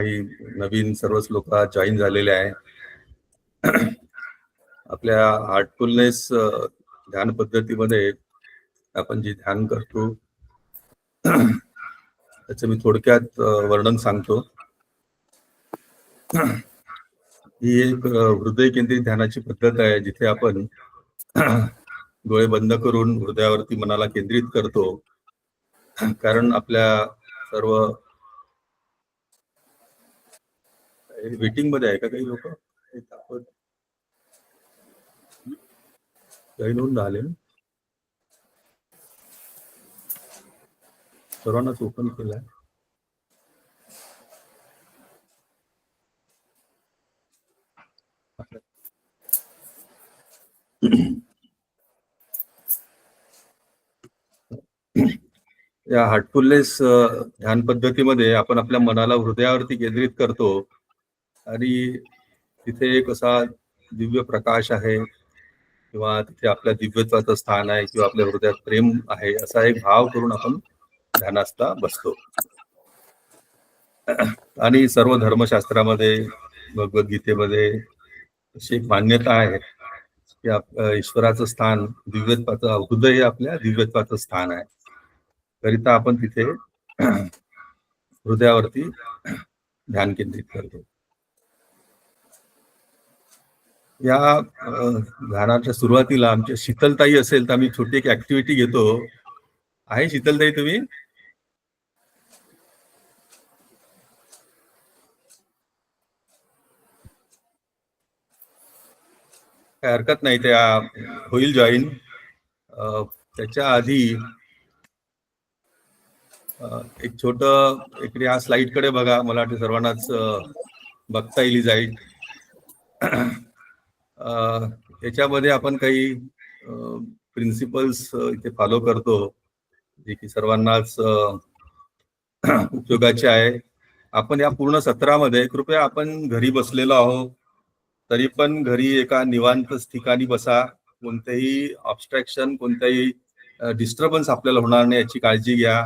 काही नवीन सर्वच लोक जॉईन झालेले आहे. आपल्या हार्टफुलनेस ध्यान पद्धतीमध्ये आपण जे ध्यान करतो त्याचं मी थोडक्यात वर्णन सांगतो. ही एक हृदय केंद्रित ध्यानाची पद्धत आहे, जिथे आपण डोळे बंद करून हृदयावरती मनाला केंद्रित करतो. कारण आपल्या सर्व वेटिंग मध्ये आहे का काही लोक जॉईन होऊन राहिले? सर्वांनाच ओपन केलाय. या हार्टफुलनेस ध्यान पद्धतीमध्ये आपण आपल्या मनाला हृदयावरती केंद्रित करतो आणि तिथे एक असा दिव्य प्रकाश आहे किंवा तिथे आपल्या दिव्यत्वाचं स्थान आहे किंवा आपल्या हृदयात प्रेम आहे असा एक भाव करून आपण ध्यानास्था बसतो. आणि सर्व धर्मशास्त्रामध्ये भगवद्गीतेमध्ये अशी एक मान्यता आहे की ईश्वराचं स्थान दिव्यत्वाचं हृदय हे आपल्या दिव्यत्वाचं स्थान आहे. करिता आपण तिथे हृदयावरती ध्यान केंद्रित करतो. या ध्यानाच्या सुरुवातीला आमच्या शीतलताई असेल तर आम्ही छोटी एक ऍक्टिव्हिटी घेतो. आहे शीतलताई तुम्ही? काय हरकत नाही, त्या होईल जॉईन. त्याच्या आधी एक छोट इकडे या स्लाइड कडे बघा. मला वाटतं सर्वांनाच बघता येईल जाईल. याच्यामध्ये आपण काही प्रिन्सिपल्स इथे फॉलो करतो जे की सर्वांनाच उपयोगाचे आहे. आपण या पूर्ण सत्रामध्ये कृपया आपण घरी बसलेलो आहोत तरी पण घरी एका निवांत ठिकाणी बसा. कोणतेही ऑब्स्ट्रॅक्शन कोणतेही डिस्टर्बन्स आपल्याला होणार नाही याची काळजी घ्या.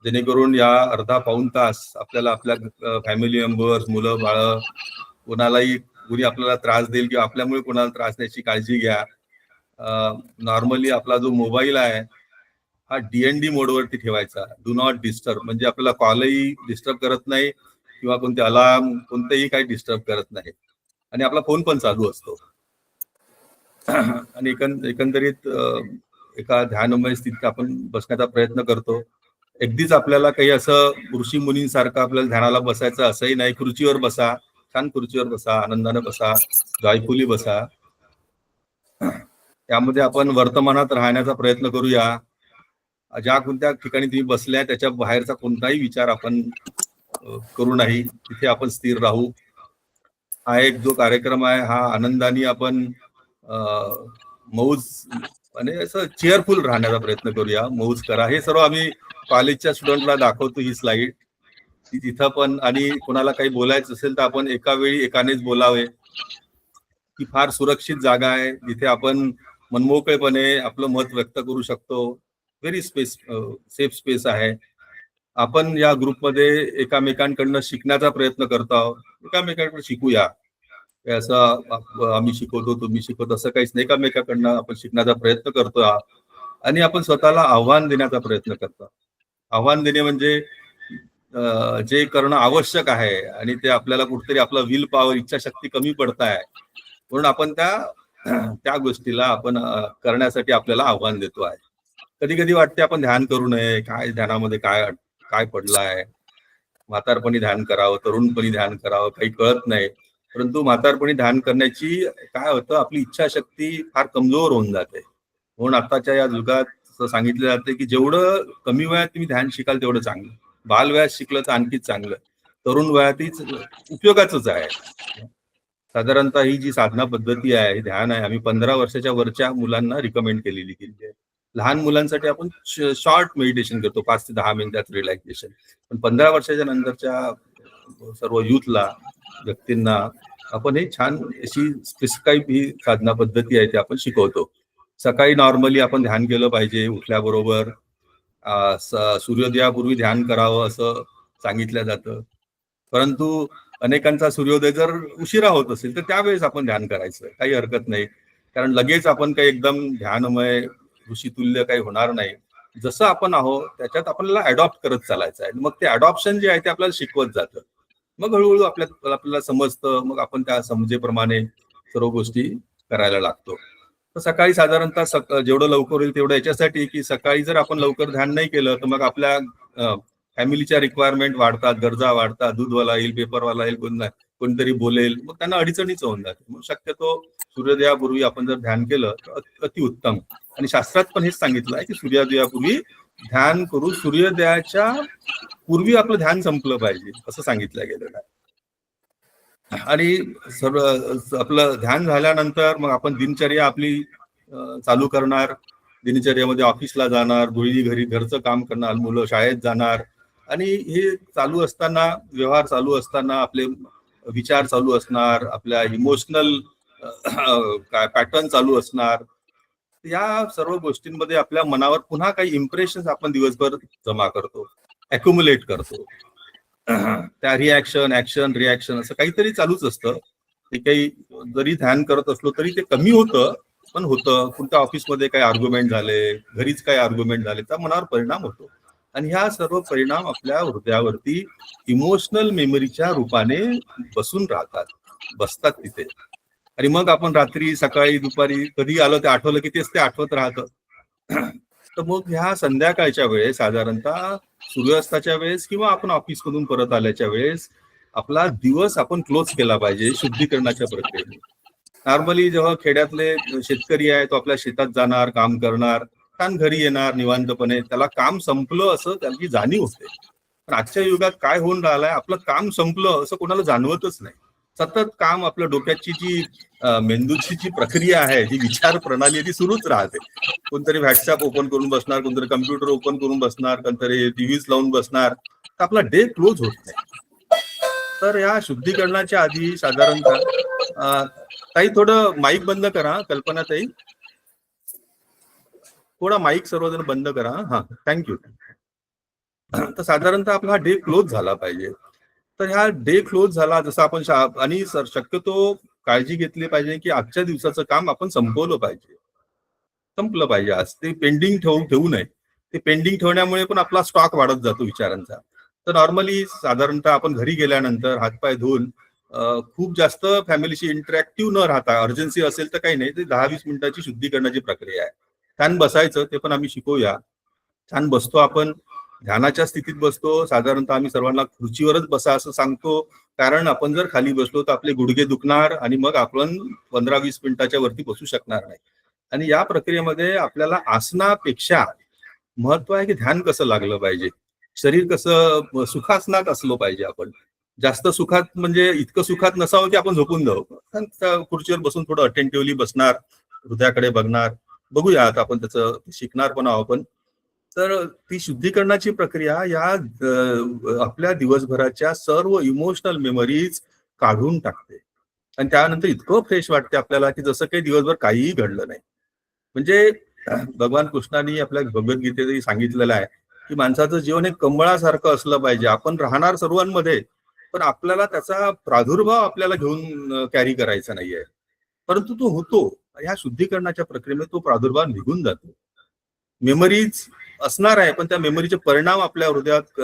जेणेकरून या अर्धा पाऊण तास आपल्याला आपल्या फॅमिली मेंबर्स मुलं बाळ कोणालाही कुणी आपल्याला त्रास देईल किंवा आपल्यामुळे कोणाला त्रास द्यायची काळजी घ्या. नॉर्मली आपला जो मोबाईल आहे हा DND मोडवरती ठेवायचा, डू नॉट डिस्टर्ब. म्हणजे आपल्याला कॉलही डिस्टर्ब करत नाही किंवा कोणते अलार्म कोणतेही काही डिस्टर्ब करत नाही आणि आपला फोन पण चालू असतो. आणि एकंदरीत एका ध्यानमय स्थितीत आपण बसण्याचा प्रयत्न करतो. अगदीच आपल्याला काही असं ऋषी मुनींसारखं आपल्याला ध्यानाला बसायचं असंही नाही. खुर्चीवर बसा, छान खुर्चीवर बसा, आनंदाने बसा, जॉयफुली बसा. त्यामध्ये आपण वर्तमानात राहण्याचा प्रयत्न करूया. ज्या कोणत्या ठिकाणी तुम्ही बसल्या त्याच्या बाहेरचा कोणताही विचार आपण करू नाही, तिथे आपण स्थिर राहू. हा एक जो कार्यक्रम आहे हा आनंदाने आपण मौज म्हणजे असं चेअरफुल राहण्याचा प्रयत्न करूया. मौज करा. हे सर्व आम्ही कॉलेजच्या स्टुडंटला दाखवतो ही स्लाइड. तिथं पण आणि कोणाला काही बोलायचं असेल तर आपण एका वेळी एकानेच बोलावे. ही फार सुरक्षित जागा आहे जिथे आपण मनमोकळेपणे आपलं मत व्यक्त करू शकतो. व्हेरी सेफ स्पेस आहे. आपण या ग्रुपमध्ये एकामेकांकडनं शिकण्याचा प्रयत्न करतो आहोत. एकामेकांकडे शिकूया. असं आम्ही शिकवतो तुम्ही शिकवतो असं काहीच नाही. एकामेकांकडनं आपण शिकण्याचा प्रयत्न करतो आणि आपण स्वतःला आव्हान देण्याचा प्रयत्न करतो. आव्हान देणे म्हणजे जे करणं आवश्यक आहे आणि ते आपल्याला कुठेतरी आपला विल पॉवर इच्छाशक्ती कमी पडत आहे म्हणून आपण त्या गोष्टीला आपण करण्यासाठी आपल्याला आव्हान देतो आहे. कधी कधी वाटते आपण ध्यान करू नये. काय ध्यानामध्ये काय काय पडलं आहे. म्हातारपणी ध्यान करावं, तरुणपणी ध्यान करावं, काही कळत नाही. परंतु म्हातारपणी ध्यान करण्याची काय होतं आपली इच्छाशक्ती फार कमजोर होऊन जाते. म्हणून आताच्या या युगात सांगितलं जाते की जेवढं कमी वयात तुम्ही ध्यान शिकाल तेवढं चांगलं. बाल वयात शिकलं तर आणखीच चांगलं. तरुण वयातच उपयोगाचंच आहे. साधारणतः ही जी साधना पद्धती आहे ध्यान आहे आम्ही 15 वर्षाच्या वरच्या मुलांना रिकमेंड केलेली आहे. लहान मुलांसाठी आपण शॉर्ट मेडिटेशन करतो 5 ते 10 मिनिटात रिलॅक्सेशन. पण 15 वर्षाच्या नंतरच्या सर्व युथला व्यक्तींना आपण हे छान अशी प्रिस्क्राईब ही साधना पद्धती आहे ती आपण शिकवतो. सकाळी नॉर्मली आपण ध्यान केलं पाहिजे. उठल्याबरोबर सूर्योदयापूर्वी ध्यान करावं असं सांगितलं जातं. परंतु अनेकांचा सूर्योदय जर उशिरा होत असेल तर त्यावेळेस आपण ध्यान करायचं, काही हरकत नाही. कारण लगेच आपण काही एकदम ध्यानमय ऋषितुल्य काही होणार नाही. जसं आपण आहोत त्याच्यात आपल्याला अडॉप्ट करत चालायचं आहे. मग ते अडॉप्शन जे आहे ते आपल्याला शिकवत जातं. मग हळूहळू आपल्याला समजतं, मग आपण त्या समजेप्रमाणे सर्व गोष्टी करायला लागतो. तर सकाळी साधारणतः जेवढं लवकर होईल तेवढं याच्यासाठी की सकाळी जर आपण लवकर ध्यान नाही केलं तर मग आपल्या फॅमिलीच्या रिक्वायरमेंट वाढतात, गरजा वाढतात, दूधवाला येईल, पेपरवाला येईल, कोणतरी बोलेल, मग त्यांना अडचणीच होऊन जाते. मग शक्यतो सूर्योदयापूर्वी आपण जर ध्यान केलं तर अतिउत्तम. आणि शास्त्रात पण हेच सांगितलं आहे की सूर्योदयापूर्वी ध्यान करू, सूर्योदयाच्या पूर्वी आपलं ध्यान संपलं पाहिजे असं सांगितलं गेलेलं आहे. आणि सर्व आपलं ध्यान झाल्यानंतर मग आपण दिनचर्या आपली चालू करणार. दिनचर्यामध्ये ऑफिसला जाणार, घरी घरचं काम करणार, मुलं शाळेत जाणार. आणि हे चालू असताना, व्यवहार चालू असताना आपले विचार चालू असणार, आपल्या इमोशनल काय पॅटर्न चालू असणार. या सर्व गोष्टींमध्ये आपल्या मनावर पुन्हा काही इम्प्रेशन आपण दिवसभर जमा करतो, अक्युमुलेट करतो. त्या रिॲक्शन, ऍक्शन, रिॲक्शन असं काहीतरी चालूच असतं. ते काही जरी ध्यान करत असलो तरी ते कमी होतं, पण होतं. कोणत्या ऑफिसमध्ये काही आर्ग्युमेंट झाले, घरीच काही आर्ग्युमेंट झाले, त्या मनावर परिणाम होतो. आणि ह्या सर्व परिणाम आपल्या हृदयावरती इमोशनल मेमरीच्या रूपाने बसून राहतात, बसतात तिथे. आणि मग आपण रात्री, सकाळी, दुपारी कधी आलं ते आठवलं की तेच ते आठवत राहतं. तर मग ह्या संध्याकाळच्या वेळेस साधारणतः सूर्यास्ताच्या वेळेस किंवा आपण ऑफिसमधून परत आल्याच्या वेळेस आपला दिवस आपण क्लोज केला पाहिजे शुद्धीकरणाच्या प्रक्रियेने. नॉर्मली जेव्हा खेड्यातले शेतकरी आहे तो आपल्या शेतात जाणार, काम करणार, छान घरी येणार निवांतपणे, त्याला काम संपलं असं त्याची जाणीव होते. पण आजच्या युगात काय होऊन राहिलंय, आपलं काम संपलं असं कोणाला जाणवतच नाही. सतत काम, आपल्या डोक्याची जी मेंदूची जी प्रक्रिया आहे, जी विचार प्रणाली आहे ती सुरूच राहते. कोणतरी व्हॉट्सअप ओपन करून बसणार, कोणतरी कम्प्युटर ओपन करून बसणार, कोणतरी टीव्हीच लावून बसणार, तर आपला डे क्लोज होत नाही. तर या शुद्धीकरणाच्या आधी साधारणतः ताई थोडं माईक बंद करा, कल्पना ताई, थोडा माईक सर्वजण बंद करा. हा, थँक्यू. तर साधारणतः आपला हा डे क्लोज झाला पाहिजे. तर ह्या डे क्लोज झाला जसं आपण आणि शक्यतो काळजी घेतली पाहिजे की आजच्या दिवसाचं काम आपण संपवलं पाहिजे, संपलं पाहिजे. आज ते पेंडिंग ठेवू नये. ते पेंडिंग ठेवण्यामुळे पण आपला स्टॉक वाढत जातो विचारांचा. तर नॉर्मली साधारणतः आपण घरी गेल्यानंतर हातपाय धुवून खूप जास्त फॅमिलीशी इंटरॅक्टिव्ह न राहता, अर्जन्सी असेल तर काही नाही, ते 10-20 मिनिटाची शुद्धीकरणाची प्रक्रिया आहे. छान बसायचं, ते पण आम्ही शिकवूया. छान बसतो आपण, ध्यानाच्या स्थितीत बसतो. साधारणतः आम्ही सर्वांना खुर्चीवरच बसा असं सांगतो, कारण आपण जर खाली बसलो तर आपले गुडघे दुखणार आणि मग आपण 15-20 मिनिटाच्या वरती बसू शकणार नाही. आणि या प्रक्रियेमध्ये आपल्याला आसनापेक्षा महत्व आहे की ध्यान कसं लागलं पाहिजे, शरीर कसं सुखासनात असलं पाहिजे. आपण जास्त सुखात म्हणजे इतकं सुखात नसावं की आपण झोपून जाऊ. खुर्चीवर बसून थोडं अटेंटिव्हली बसणार, हृदयाकडे बघणार. बघूया आता आपण त्याचं शिकणार पण आहोत आपण. तर ती शुद्धीकरणाची प्रक्रिया या आपल्या दिवसभराच्या सर्व इमोशनल मेमरीज काढून टाकते. आणि त्यानंतर इतकं फ्रेश वाटते आपल्याला की जसं काही दिवसभर काहीही घडलं नाही. म्हणजे भगवान कृष्णाने आपल्या भगवद्गीतेतही सांगितलेलं आहे की माणसाचं जीवन हे कमळासारखं असलं पाहिजे. आपण राहणार सर्वांमध्ये, पण आपल्याला त्याचा प्रादुर्भाव आपल्याला घेऊन कॅरी करायचा नाहीये, परंतु तो होतो. ह्या शुद्धीकरणाच्या प्रक्रियेमध्ये तो प्रादुर्भाव निघून जातो. मेमरीज असणार आहे, पण त्या मेमरीचे परिणाम आपल्या हृदयात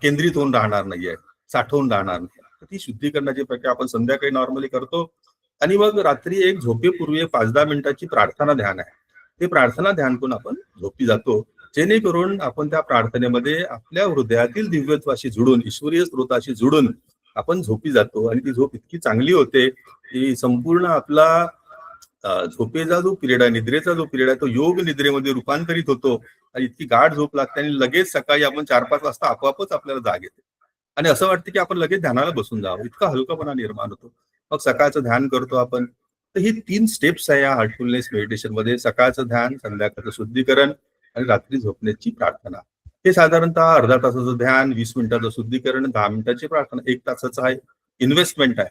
केंद्रित होऊन राहणार नाहीये, साठवून राहणार नाही. ती शुद्धीकरणाची प्रक्रिया आपण संध्याकाळी नॉर्मली करतो. आणि मग रात्री एक झोपेपूर्वी 5-10 मिनिटाची प्रार्थना ध्यान आहे. ते प्रार्थना ध्यान करून आपण झोपी जातो, जेणेकरून आपण त्या प्रार्थनेमध्ये आपल्या हृदयातील दिव्यत्वाशी जुडून, ईश्वरीय स्रोताशी जुडून आपण झोपी जातो. आणि ती झोप इतकी चांगली होते की संपूर्ण आपला झोपेचा जो पिरियड आहे, निद्रेचा जो पिरियड आहे, तो योग निद्रेमध्ये रूपांतरित होतो. आणि इतकी गाढ झोप लागते आणि लगेच सकाळी आपण 4-5 वाजता आपोआपच आपल्याला जाग येते आणि असं वाटतं की आपण लगेच ध्यानाला बसून जावं, इतका हलकापणा निर्माण होतो. मग सकाळचं ध्यान करतो आपण. तर ही 3 स्टेप्स आहे या हार्टफुलनेस मेडिटेशन मध्ये: सकाळचं ध्यान, संध्याकाळचं शुद्धीकरण आणि रात्री झोपण्याची प्रार्थना. हे साधारणतः अर्धा तासाचं ध्यान, 20 मिनिटाचं शुद्धीकरण, 10 मिनिटाची प्रार्थना, 1 तासाचं आहे. इन्व्हेस्टमेंट आहे.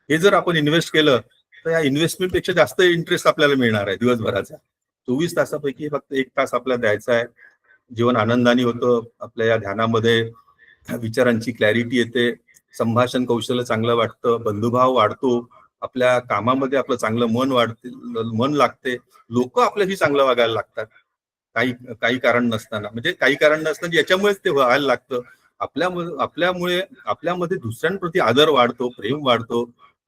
हे जर आपण इन्व्हेस्ट केलं तर या इन्व्हेस्टमेंट पेक्षा जास्त इंटरेस्ट आपल्याला मिळणार आहे दिवसभराचा. 24 तासापैकी फक्त 1 तास आपल्याला द्यायचा आहे. जीवन आनंदाने होतं आपल्या या ध्यानामध्ये. विचारांची क्लॅरिटी येते, संभाषण कौशल्य चांगलं वाटतं, बंधुभाव वाढतो, आपल्या कामामध्ये आपलं चांगलं मन लागते, लोक आपल्याशी चांगलं वागायला लागतात. काही काही कारण नसताना, म्हणजे काही कारण नसताना याच्यामुळेच ते व्हायला लागतं. आपल्यामुळे आपल्यामध्ये दुसऱ्यांप्रती आदर वाढतो, प्रेम वाढतो,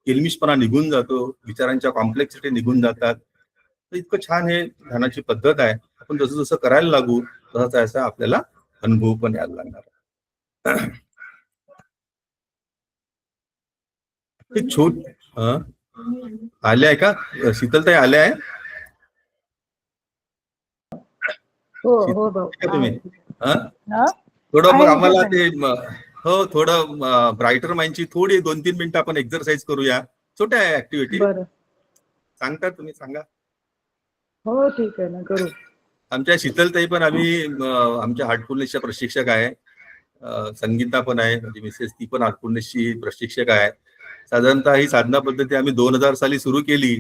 किलमिशपणा निघून जातो, विचारांच्या कॉम्प्लेक्सिटी निघून जातात. तर इतकं छान हे ध्यानाची पद्धत आहे. आपण जसं जसं करायला लागू तसा तसा आपल्याला अनुभव पण यायला लागणार. ते छोट आले आहे का शीतलताई, आले आहे? हो हो तुम्ही थोडं मग आहे आम्हाला इथे ते हो, थोडं ब्राईटर माइंडची थोडी 2-3 मिनिटं आपण एक्सरसाइज करूया. छोट्या ऍक्टिव्हिटी बरं. सांगता, तुम्ही सांगा. हो ठीक आहे ना, करू. आमच्या शीतलताई पण आम्ही आमच्या हार्टफुलनेसच्या प्रशिक्षक आहे. संगीता पण आहे, म्हणजे मिसेस, ती पण हार्टफुलनेसची प्रशिक्षक आहे. साधारणतः ही साधना पद्धती आम्ही 2000 साली सुरू केली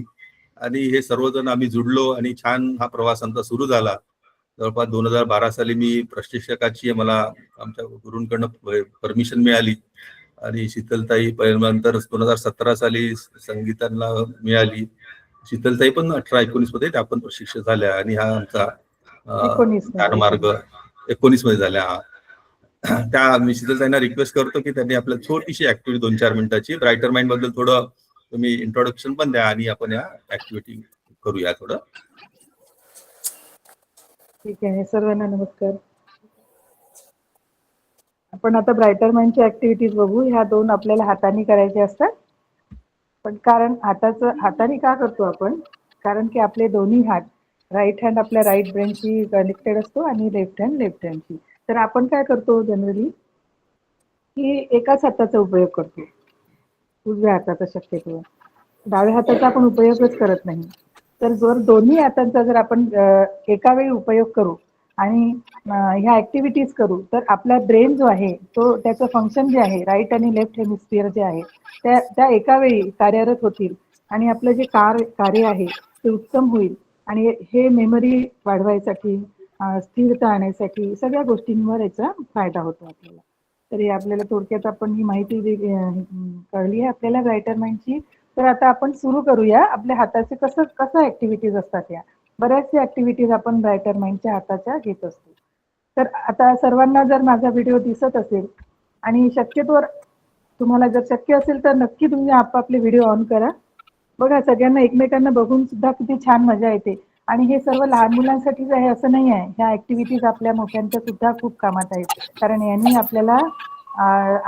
आणि हे सर्वजण आम्ही जुडलो आणि छान हा प्रवास आमचा सुरू झाला. जवळपास 2012 साली मी प्रशिक्षकाची मला आमच्या गुरूंकडनं परमिशन मिळाली आणि शीतलताई पहिल्यानंतर 2017 साली संगीतांना मिळाली. शीतलताई पण 18-19 मध्ये त्या पण प्रशिक्षक झाल्या आणि हा आमचा 19 मार्ग 19 मध्ये झाल्या. त्या मी शीतलताईंना रिक्वेस्ट करतो की त्यांनी आपल्या छोटीशी ऍक्टिव्हिटी 2-4 मिनिटाची ब्राईटर माइंड बद्दल थोडं तुम्ही इंट्रोडक्शन पण द्या आणि आपण या ऍक्टिव्हिटी करूया थोडं. ठीक आहे. सर्वांना नमस्कार. आपण आता ब्राईटर माइंडची ऍक्टिव्हिटीज बघू. ह्या 2 आपल्याला हाताने करायचे असतात. पण कारण हाताने का करतो आपण? कारण की आपले दोन्ही हात, राईट हँड आपल्या राईट ब्रेनशी कनेक्टेड असतो आणि लेफ्ट हँडशी. तर आपण काय करतो जनरली, की एकाच हाताचा उपयोग करतो, उजव्या हाताचा शक्यतो. डाव्या हाताचा आपण उपयोगच करत नाही. तर जर दोन्ही हातांचा जर आपण एका वेळी उपयोग करू आणि ह्या ऍक्टिव्हिटीज करू, तर आपला ब्रेन जो आहे तो त्याचं फंक्शन जे आहे, राईट आणि लेफ्ट हेमिस्फिअर जे आहे त्या एका वेळी कार्यरत होतील आणि आपलं जे कार्य आहे ते उत्तम होईल. आणि हे मेमरी वाढवायसाठी, स्थिरता आणण्यासाठी सगळ्या गोष्टींवर याचा फायदा होतो आपल्याला. तर हे आपल्याला थोडक्यात आपण ही माहिती कळली आहे आपल्याला ब्राईटर माइंडची. तर आता आपण सुरू करूया. आपल्या हाताचे कसं ऍक्टिव्हिटीज असतात या. बऱ्याचशा ऍक्टिव्हिटीज आपण ब्राईटर माइंडच्या हाताच्या घेत असतो. तर आता सर्वांना जर माझा व्हिडिओ दिसत असेल आणि शक्यतोवर तुम्हाला जर शक्य असेल तर नक्की तुम्ही आपापले व्हिडिओ ऑन करा. बघा, सगळ्यांना एकमेकांना बघून सुद्धा किती छान मजा येते. आणि हे सर्व लहान मुलांसाठीच आहे असं नाही आहे. ह्या ऍक्टिव्हिटीज आपल्या मोठ्यांच्या सुद्धा खूप कामात आहेत. कारण यांनी आपल्याला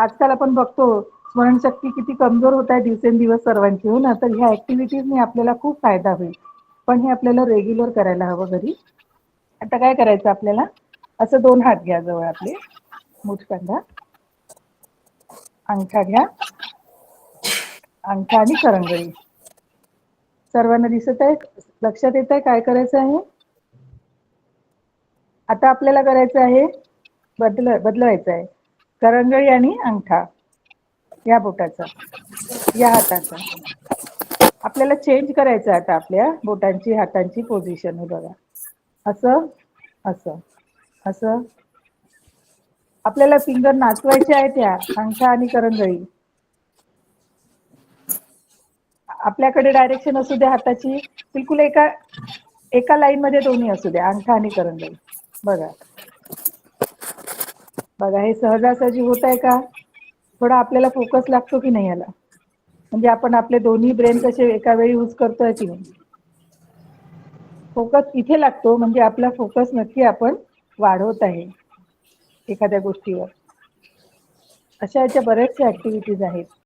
आजकाल आपण बघतो स्मरणशक्ती किती कमजोर होत आहे दिवसेंदिवस सर्वांची, हो ना. तर ह्या ऍक्टिव्हिटीजने आपल्याला खूप फायदा होईल. पण हे आपल्याला रेग्युलर करायला हवं घरी. आता काय करायचं आपल्याला, असं 2 हात घ्या जवळ आपले, मुठकांदा, अंगठा घ्या, अंगठा आणि करंगळी. सर्वांना दिसत आहे, लक्षात येत आहे काय करायचं आहे? आता आपल्याला करायचं आहे, बदलवायचं आहे करंगळी आणि अंगठा या बोटाचा, या हाताचा. आपल्याला चेंज करायचं आहे आता आपल्या बोटांची, हातांची पोझिशन. हे बघा, असं असं असं. आपल्याला फिंगर नाचवायचे आहे त्या अंगठा आणि करंगळी. आपल्याकडे डायरेक्शन असू द्या हाताची, बिलकुल एका लाईन मध्ये दोन्ही असू द्या, अंगठा आणि करंगळी. बघा बघा, हे सहजासहजी होत आहे का? थोडा आपल्याला फोकस लागतो की नाही याला? म्हणजे आपण आपले दोन्ही ब्रेन कसे एका वेळी यूज करतोय की नाही. फोकस इथे लागतो, म्हणजे आपला फोकस नक्की आपण वाढवत आहे एखाद्या गोष्टीवर. अशा याच्या बऱ्याचशा ऍक्टिव्हिटीज आहेत.